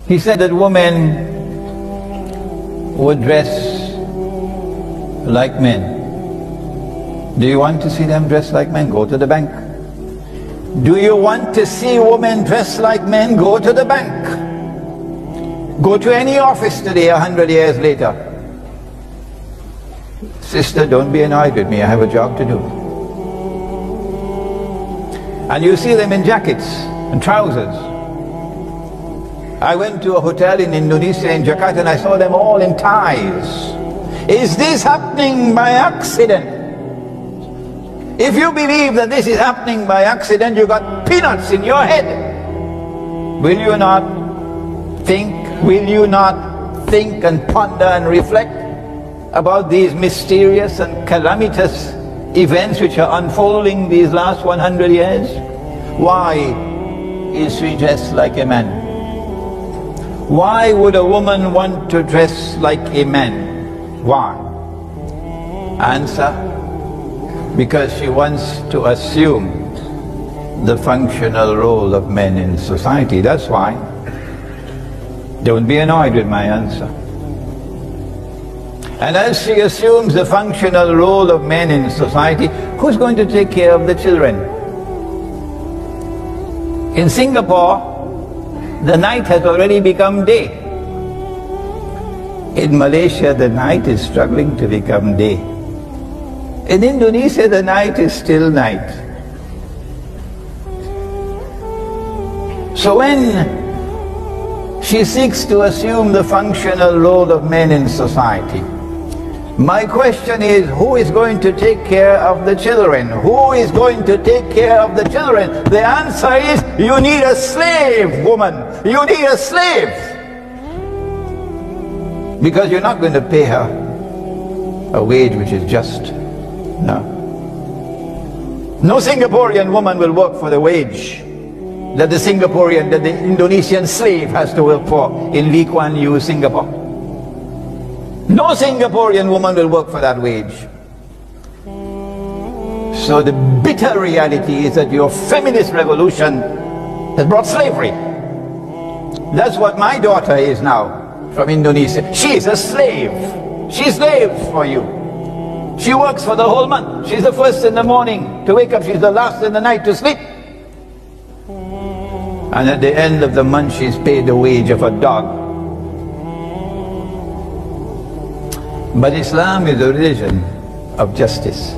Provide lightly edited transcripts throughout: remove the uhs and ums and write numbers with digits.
He said that women would dress like men. Do you want to see them dress like men? Go to the bank. Do you want to see women dress like men? Go to the bank. Go to any office today 100 years later. Sister, don't be annoyed with me, I have a job to do. And you see them in jackets and trousers. I went to a hotel in Indonesia, in Jakarta, and I saw them all in ties. Is this happening by accident? If you believe that this is happening by accident, you got peanuts in your head. Will you not think? Will you not think and ponder and reflect about these mysterious and calamitous events which are unfolding these last 100 years? Why is she dressed like a man? Why would a woman want to dress like a man? Why? Answer: because she wants to assume the functional role of men in society. That's why. Don't be annoyed with my answer. And as she assumes the functional role of men in society, who's going to take care of the children? In Singapore, the night has already become day. In Malaysia, the night is struggling to become day. In Indonesia, the night is still night. So when she seeks to assume the functional role of men in society, my question is, who is going to take care of the children? Who is going to take care of the children? The answer is, you need a slave, woman. You need a slave. Because you're not going to pay her a wage which is just. No. No Singaporean woman will work for the wage that the Indonesian slave has to work for in Lee Kuan Yew, Singapore. No Singaporean woman will work for that wage. So the bitter reality is that your feminist revolution has brought slavery. That's what my daughter is now from Indonesia. She's a slave. She slaves for you. She works for the whole month. She's the first in the morning to wake up. She's the last in the night to sleep. And at the end of the month, she's paid the wage of a dog. But Islam is a religion of justice.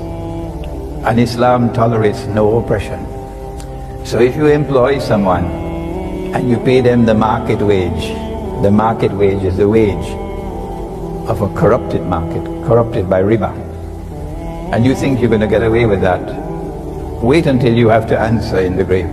And Islam tolerates no oppression. So if you employ someone and you pay them the market wage is the wage of a corrupted market, corrupted by riba. And you think you're going to get away with that, wait until you have to answer in the grave.